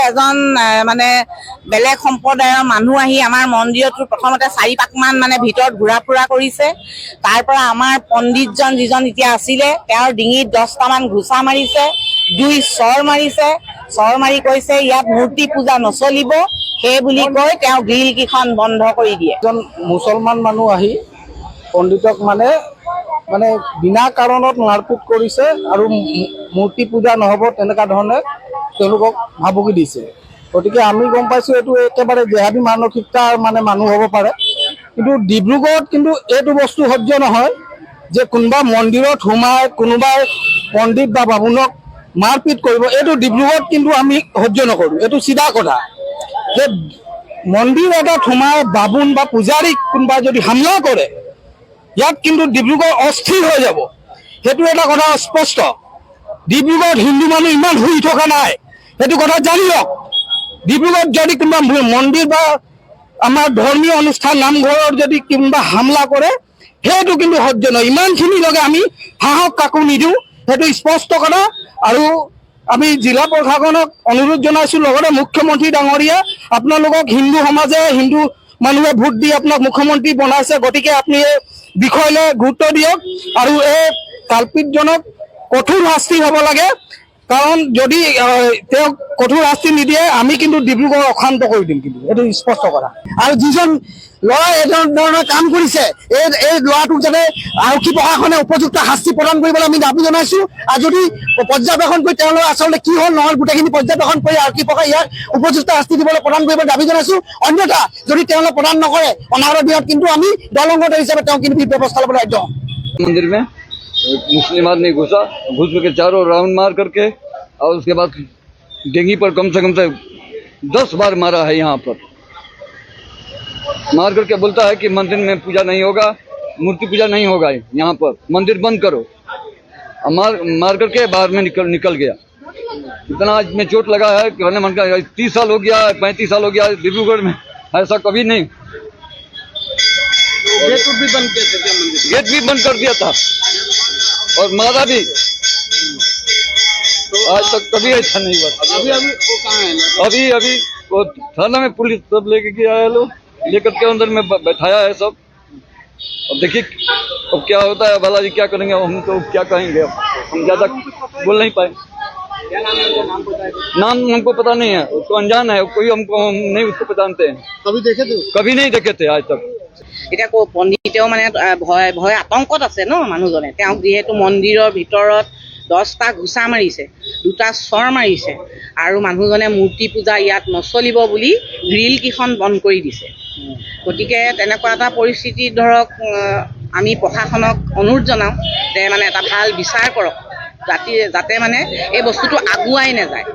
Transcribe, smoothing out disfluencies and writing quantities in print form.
এজন মানে বেলেগ সম্প্ৰদায়ৰ মানুহ আহি আমাৰ মন্দিৰটো প্ৰথমতে 4 পাকমান মানে ভিতৰত ঘূৰা ফুৰা কৰিছে। তাৰ পৰা আমাৰ পণ্ডিতজন যিজন এতিয়া আছিলে তেওঁৰ ডিঙিত 10টামান ঘুচা মাৰিছে, 2 চৰ মাৰিছে। চৰ মাৰি কৈছে ইয়াত মূৰ্তি পূজা নচলিব, সেই বুলি কৈ তেওঁ গ্ৰিল কেইখন বন্ধ কৰি দিয়ে। এজন মুছলমান মানুহ আহি পণ্ডিতক মানে বিনা কাৰণত মাৰপিট কৰিছে আৰু মূৰ্তি পূজা নহ'ব তেনেকুৱা ধৰণে তেওঁলোকক ভাবুকি দিছে। গতিকে আমি গম পাইছোঁ এইটো একেবাৰে জেহাদী মানসিকতাৰ মানে মানুহ হ'ব পাৰে। কিন্তু ডিব্ৰুগড়ত কিন্তু এইটো বস্তু সহ্য নহয় যে কোনোবা মন্দিৰত সোমাই কোনোবাই পণ্ডিত বা বামুণক মাৰপিট কৰিব। এইটো ডিব্ৰুগড়ত কিন্তু আমি সহ্য নকৰোঁ। এইটো চিধা কথা যে মন্দিৰ এটাত সোমাই বামুণ বা পূজাৰীক কোনোবাই যদি হামলা কৰে, ইয়াত কিন্তু ডিব্ৰুগড় অস্থিৰ হৈ যাব। সেইটো এটা কথা স্পষ্ট। ডিব্ৰুগড়ত হিন্দু মানুহ ইমান শুই থকা নাই, সেইটো কথা জানি লওক। ডিব্ৰুগড়ত যদি কোনোবা মন্দিৰ বা আমাৰ ধৰ্মীয় অনুষ্ঠান নামঘৰৰ যদি কোনোবা হামলা কৰে, সেইটো কিন্তু সহ্য নহয়। ইমানখিনিলৈকে আমি সাহস কাকো নিদিওঁ, সেইটো স্পষ্ট কথা। আৰু আমি জিলা প্ৰশাসনক অনুৰোধ জনাইছোঁ, লগতে মুখ্যমন্ত্ৰী ডাঙৰীয়া, আপোনালোকক হিন্দু সমাজে হিন্দু মানুহে ভোট দি আপোনাক মুখ্যমন্ত্ৰী বনাইছে, গতিকে আপুনি এই বিষয়লৈ গুৰুত্ব দিয়ক আৰু এই কাল্পিতজনক কঠোৰ শাস্তি হ'ব লাগে। কাৰণ যদি তেওঁক কঠোৰ শাস্তি নিদিয়ে আমি কিন্তু ডিব্ৰুগড় অশান্ত কৰি দিম, কিন্তু এইটো স্পষ্ট কথা। আৰু যিজন ল'ৰাই এই ধৰণৰ কাম কৰিছে, এই ল'ৰাটোক যাতে আৰক্ষী প্ৰশাসনে উপযুক্ত শাস্তি প্ৰদান কৰিবলৈ আমি দাবী জনাইছোঁ। আৰু যদি পৰ্যবেক্ষণ কৰি তেওঁলোকে আচলতে কি হ'ল নহ'ল গোটেইখিনি পৰ্যবেক্ষণ কৰি আৰক্ষী প্ৰশাসনে ইয়াক উপযুক্ত শাস্তি দিবলৈ প্ৰদান কৰিবলৈ দাবী জনাইছোঁ। অন্যথা যদি তেওঁলোকে প্ৰদান নকৰে, অনাগত দিনত কিন্তু আমি দলংগত হিচাপে তেওঁ কিন্তু ব্যৱস্থা ল'বলৈ বাধ্য হ'ম। मंदिर में मुस्लिम आदमी घुस के चारों राउंड मार करके और उसके बाद डेंगी पर कम से 10 बार मारा है। यहाँ पर मार करके बोलता है कि मंदिर में पूजा नहीं होगा, मूर्ति पूजा नहीं होगा, यहाँ पर मंदिर बंद करो। मार करके बाहर में निकल गया। इतना में चोट लगा है कि 30 साल हो गया, 35 साल हो गया डिब्रूगढ़ में, ऐसा कभी नहीं। गेट भी बंद किया था, गेट भी बंद कर दिया था और मारा भी। तो आज तक कभी ऐसा नहीं हुआ। अभी वो कहाँ है? अभी वो थाना में पुलिस सब लेके गया है, लोग लेकर के अंदर में बैठाया है सब। अब देखिए अब क्या होता है, भला जी क्या करेंगे, हम तो क्या कहेंगे, हम ज्यादा बोल नहीं पाए। नाम हमको पता नहीं है, उसको अनजान है, कोई हमको नहीं उसको पहचानते हैं। कभी देखे थे? कभी नहीं देखे थे आज तक। এতিয়া পণ্ডিতেও মানে ভয় আতংকত আছে ন মানুহজনে। তেওঁক যিহেতু মন্দিৰৰ ভিতৰত 10টা ঘুচা মাৰিছে, 2টা চৰ মাৰিছে আৰু মানুহজনে মূৰ্তি পূজা ইয়াত নচলিব বুলি গ্ৰিল কেইখন বন্ধ কৰি দিছে। গতিকে তেনেকুৱা এটা পৰিস্থিতিত ধৰক আমি প্ৰশাসনক অনুৰোধ জনাওঁ যে মানে এটা ভাল বিচাৰ কৰক, যাতে মানে এই বস্তুটো আগুৱাই নাযায়।